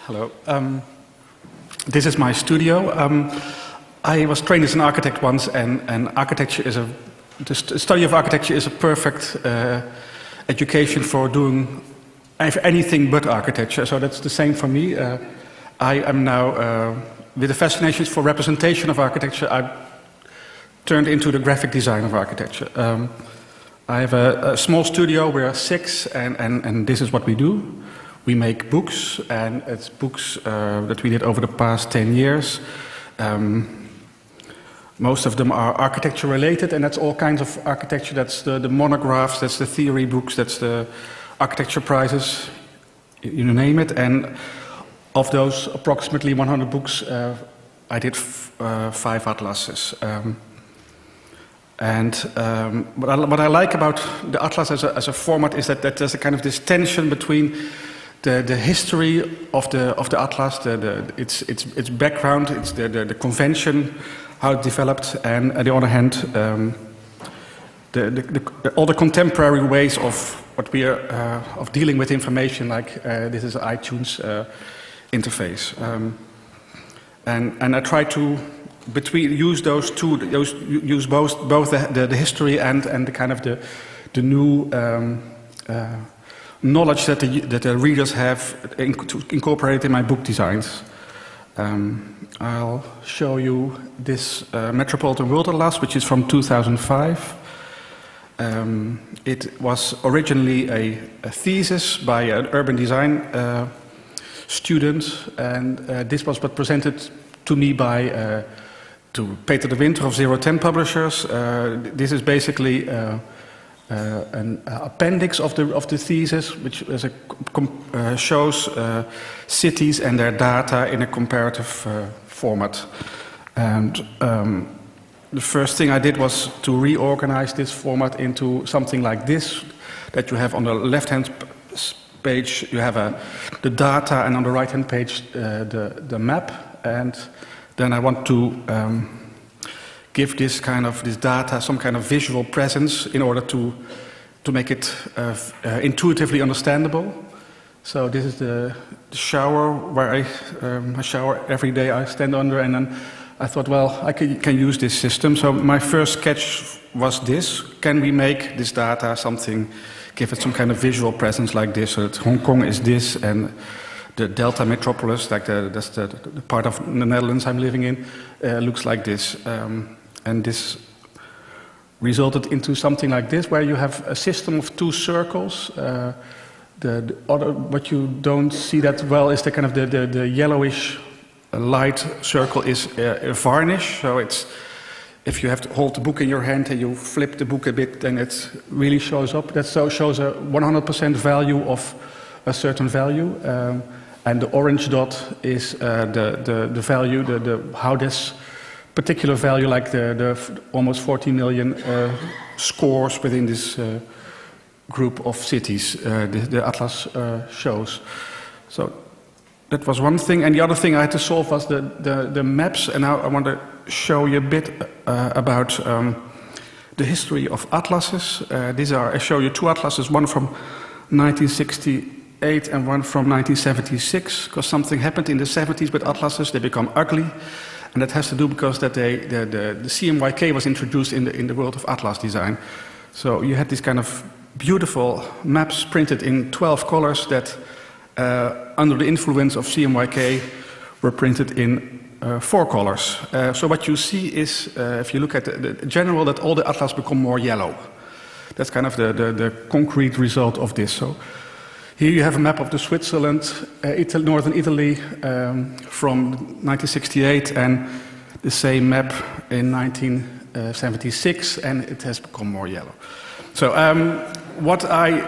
Hello. This is my studio. I was trained as an architect once, and architecture is the study of architecture is a perfect education for doing anything but architecture. So that's the same for me. I am now, with the fascination for representation of architecture, I've turned into the graphic design of architecture. I have a small studio. We're 6, and this is what we do. We make books, and it's books that we did over the past 10 years. Most of them are architecture related, and that's all kinds of architecture. That's the monographs, that's the theory books, that's the architecture prizes, you name it. And of those approximately 100 books, I did 5 atlases. What I like about the atlas as a format is that there's a kind of this tension between the history of the atlas, its background, it's the convention, how it developed, and on the other hand, all the contemporary ways of what we are of dealing with information, like this is an iTunes interface, and I try to use those two, use both the history and the kind of the new knowledge that the readers have to incorporate in my book designs. I'll show you this Metropolitan World Atlas, which is from 2005. It was originally a thesis by an urban design student, and this was what presented to me by to Peter de Winter of 010 Publishers. This is basically an appendix of the thesis, which is shows cities and their data in a comparative format. And the first thing I did was to reorganize this format into something like this, that you have on the left-hand page, you have the data, and on the right-hand page, the map. And then I want to give this data some kind of visual presence in order to make it intuitively understandable. So this is the shower where I shower every day. I stand under, and then I thought, well, I can use this system. So my first sketch was this: can we make this data something, give it some kind of visual presence like this? So that Hong Kong is this, and the Delta Metropolis, like that's the part of the Netherlands I'm living in, looks like this. And this resulted into something like this, where you have a system of 2 circles. The other, what you don't see that well, is the kind of the yellowish light circle is a varnish. So it's, if you have to hold the book in your hand and you flip the book a bit, then it really shows up. That shows a 100% value of a certain value. And the orange dot is the value, how this particular value, like the almost 40 million scores within this group of cities, the atlas shows. So that was one thing, and the other thing I had to solve was the maps. And now I want to show you a bit about the history of atlases. I show you 2 atlases, one from 1968 and one from 1976, because something happened in the 70s with atlases. They become ugly. And that has to do because that the CMYK was introduced in the world of atlas design. So you had these kind of beautiful maps printed in 12 colors that, under the influence of CMYK, were printed in 4 colors. So what you see is, if you look at the general, that all the atlas become more yellow. That's kind of the concrete result of this. So here you have a map of the Switzerland, northern Italy, from 1968, and the same map in 1976, and it has become more yellow. So what I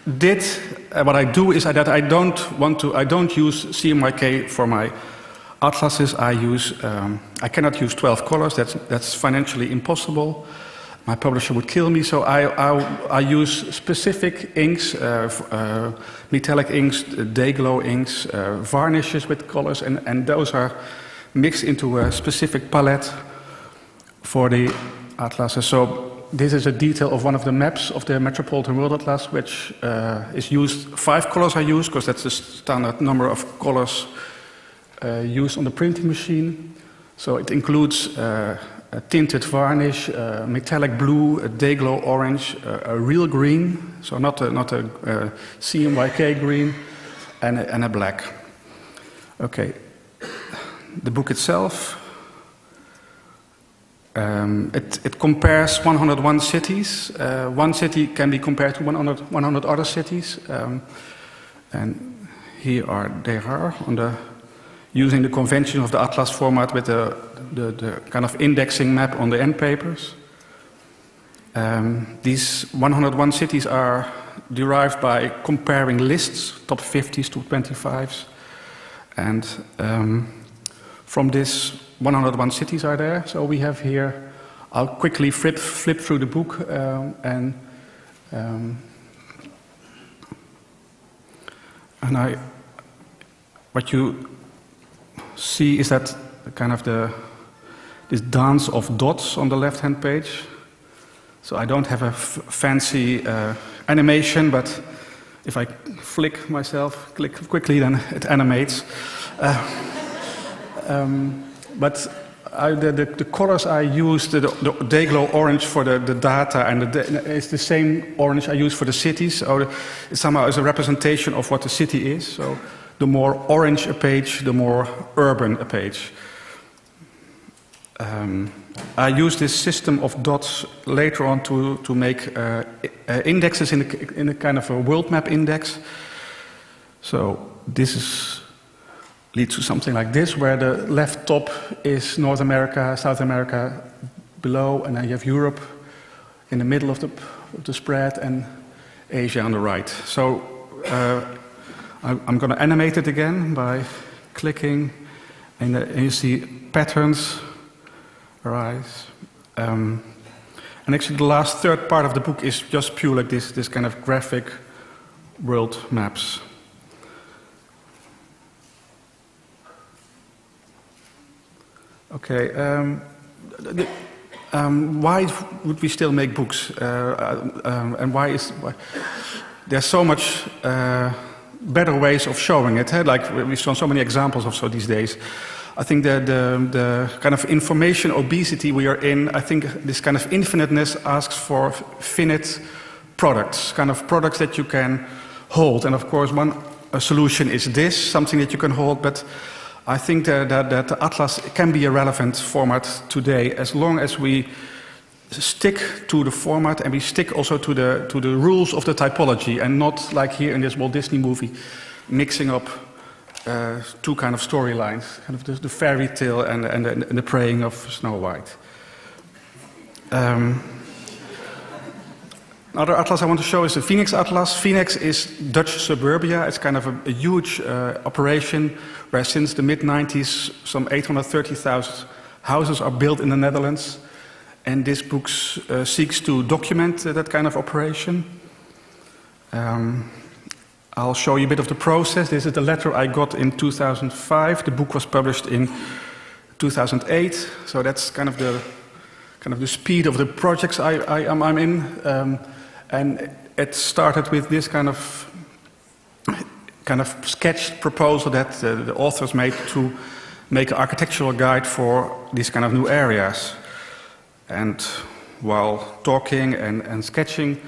do is that I don't use CMYK for my atlases. I cannot use 12 colors. That's financially impossible. My publisher would kill me, so I use specific inks, metallic inks, day glow inks, varnishes with colors, and those are mixed into a specific palette for the atlases. So this is a detail of one of the maps of the Metropolitan World Atlas, which is used. 5 colors are used, because that's the standard number of colors used on the printing machine. So it includes a tinted varnish, metallic blue, a day-glow orange, a real green, so not a CMYK green, and a black. Okay, the book itself, it compares 101 cities. One city can be compared to 100 other cities, and here they are on the using the convention of the atlas format with the kind of indexing map on the end papers. These 101 cities are derived by comparing lists, top 50s to 25s, and from this 101 cities are there. So we have here, I'll quickly flip through the book what you see is that kind of this dance of dots on the left-hand page. So I don't have a fancy animation, but if I click quickly, then it animates. But the colors I use, the day-glow orange for the data, and it's the same orange I use for the cities. So it somehow is a representation of what the city is. So the more orange a page, the more urban a page. I use this system of dots later on to make indexes in a kind of a world map index. So this leads to something like this, where the left top is North America, South America below, and then you have Europe in the middle of the spread, and Asia on the right. So I'm going to animate it again by clicking, and you see patterns arise. And actually the last third part of the book is just pure like this kind of graphic world maps. Okay, why would we still make books? And why there's so much better ways of showing it? Like we've shown so many examples of these days. I think the kind of information obesity we are in, I think this kind of infiniteness asks for finite products, kind of products that you can hold. And of course, one solution is this, something that you can hold, but I think that the atlas can be a relevant format today, as long as we stick to the format and we stick also to the rules of the typology, and not like here in this Walt Disney movie, mixing up two kind of storylines, kind of the fairy tale and the praying of Snow White. Another atlas I want to show is the Phoenix Atlas. Phoenix is Dutch suburbia. It's kind of a huge operation where since the mid-90s some 830,000 houses are built in the Netherlands. And this book seeks to document that kind of operation. I'll show you a bit of the process. This is the letter I got in 2005. The book was published in 2008. So that's kind of the speed of the projects I'm in. And it started with this kind of sketch proposal that the authors made to make an architectural guide for these kind of new areas. And while talking and sketching,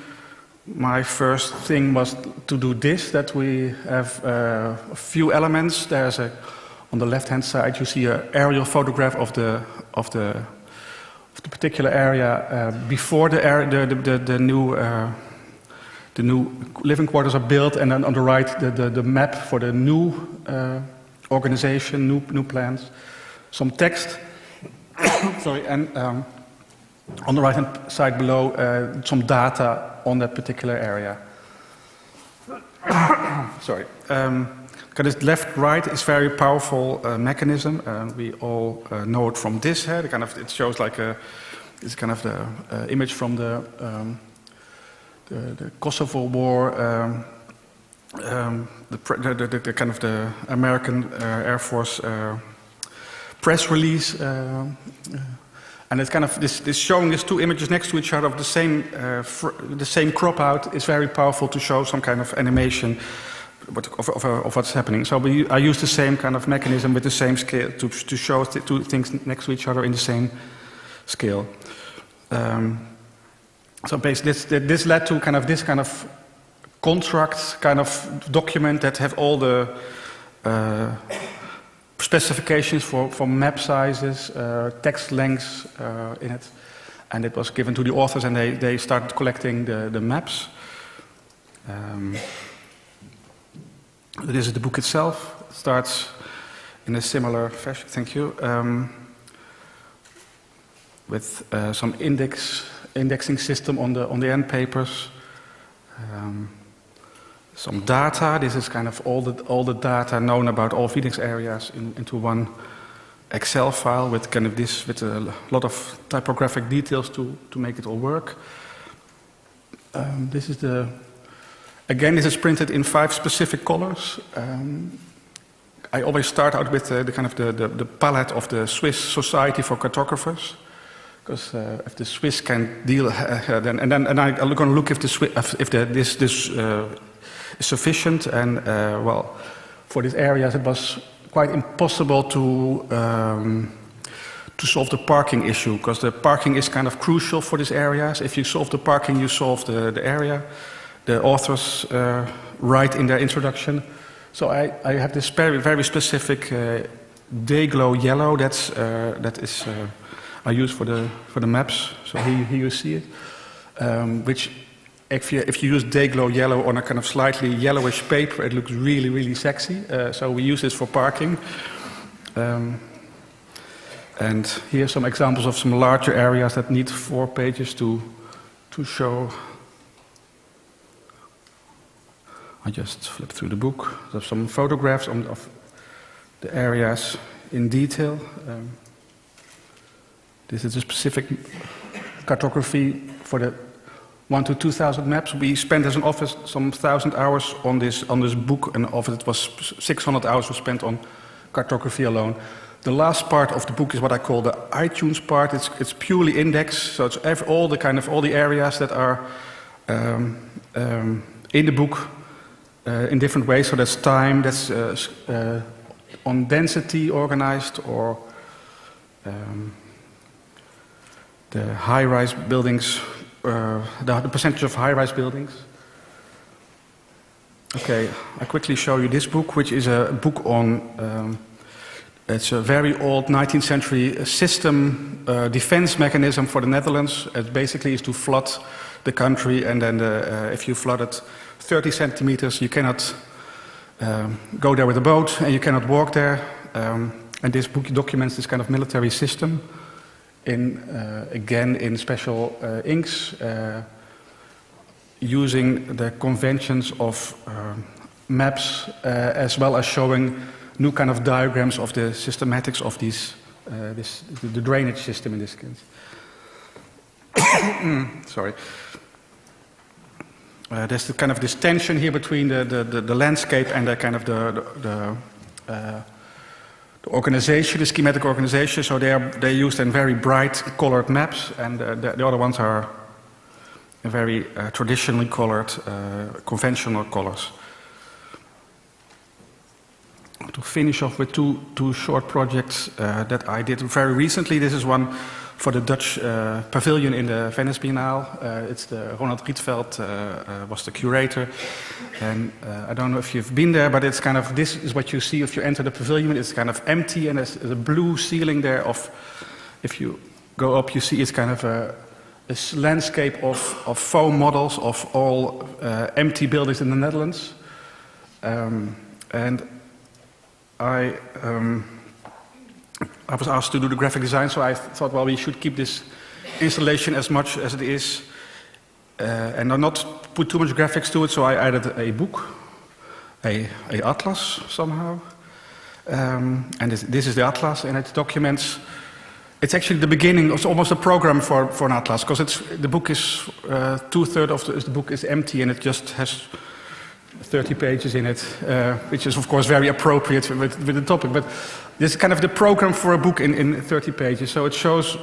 my first thing was to do this, that we have a few elements. There's on the left-hand side, you see an aerial photograph of the particular area before the new living quarters are built, and then on the right the map for the new organization, new plans, some text. Sorry, and on the right-hand side below, some data on that particular area. Sorry. Because left-right is very powerful mechanism. We all know it from this. It shows like it's kind of the image from the Kosovo War, the kind of the American Air Force press release. And it's kind of this showing these two images next to each other of the same crop out is very powerful to show some kind of animation of what's happening. So I use the same kind of mechanism with the same scale to show two things next to each other in the same scale. So basically, this led to this kind of contract kind of document that have all the specifications for map sizes, text lengths in it, and it was given to the authors, and they started collecting the maps. This is the book itself. It starts in a similar fashion. Thank you. With some indexing system on the end papers. Some data. This is kind of all the data known about all Phoenix areas into one Excel file with with a lot of typographic details to make it all work. This is printed in 5 specific colors. I always start out with the palette of the Swiss Society for Cartographers, because if the Swiss can deal, then I'm going to look if this is sufficient. And for these areas, it was quite impossible to solve the parking issue, because the parking is kind of crucial for these areas. If you solve the parking, you solve the area. The authors write in their introduction. So I have this very specific day-glow yellow that is I use for the maps. So here you see it, which if you use day-glow yellow on a kind of slightly yellowish paper, it looks really sexy. So we use this for parking. And here are some examples of some larger areas that need 4 pages to show. I just flip through the book. There's some photographs of the areas in detail. This is a specific cartography for the 1 to 2,000 maps. We spent as an office some 1,000 hours on this book, and of it was 600 hours were spent on cartography alone. The last part of the book is what I call the iTunes part. It's purely indexed, so it's all the areas that are in the book. In different ways, so that's time, that's on density organized, or the high-rise buildings, the percentage of high-rise buildings. Okay, I quickly show you this book, which is a book on, it's a very old 19th century system, defense mechanism for the Netherlands. It basically is to flood the country, and then if you flood it 30 centimeters, you cannot go there with a boat, and you cannot walk there. And this book documents this kind of military system again in special inks, using the conventions of maps, as well as showing new kind of diagrams of the systematics of the drainage system in this case. Sorry. There's this tension here between the landscape and the kind of the organization, the schematic organization. So they use then very bright colored maps, and the other ones are very traditionally colored, conventional colors. To finish off with two short projects that I did very recently. This is one for the Dutch pavilion in the Venice Biennale. It's Ronald Rietveld was the curator, and I don't know if you've been there, but it's kind of, this is what you see if you enter the pavilion. It's kind of empty, and there's a blue ceiling there. If you go up, you see it's kind of a landscape of foam models of all empty buildings in the Netherlands, and I was asked to do the graphic design, so I thought, well, we should keep this installation as much as it is, and not put too much graphics to it. So I added a book, a atlas somehow, and this is the atlas, and it documents. It's actually the beginning. It's almost a program for an atlas, because the book is 2/3 of the book is empty, and it just has 30 pages in it, which is of course very appropriate with the topic. But this is kind of the program for a book in 30 pages. So it shows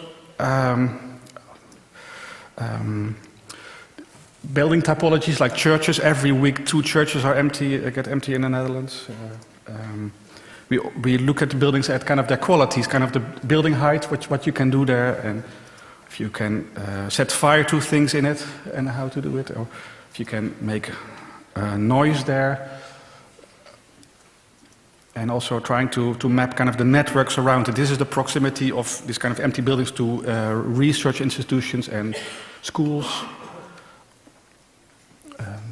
building typologies like churches. Every week 2 churches are empty, get empty in the Netherlands. We look at the buildings at kind of their qualities, kind of the building height, what you can do there, and if you can set fire to things in it and how to do it, or if you can make noise there. And also trying to map kind of the networks around it. This is the proximity of these kind of empty buildings to research institutions and schools.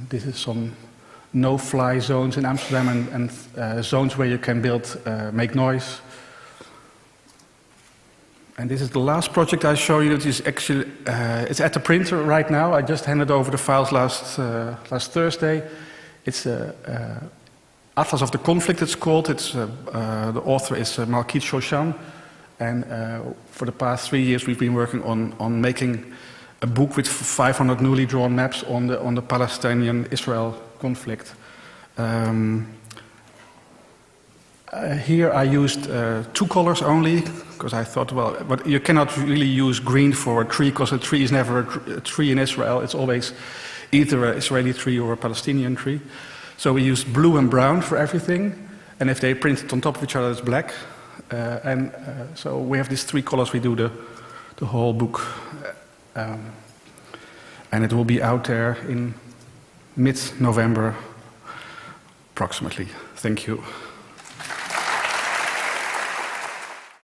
This is some no-fly zones in Amsterdam and zones where you can make noise. And this is the last project I show you. That is actually it's at the printer right now. I just handed over the files last Thursday. It's Atlas of the Conflict, it's called. The author is Malkit Shoshan. And for the past 3 years, we've been working on making a book with 500 newly drawn maps on the Palestinian-Israel conflict. Here I used 2 colors only, because I thought, well, but you cannot really use green for a tree, because a tree is never a tree in Israel. It's always either an Israeli tree or a Palestinian tree. So we used blue and brown for everything, and if they printed on top of each other, it's black. So we have these 3 colors. We do the whole book, and it will be out there in mid-November, approximately. Thank you.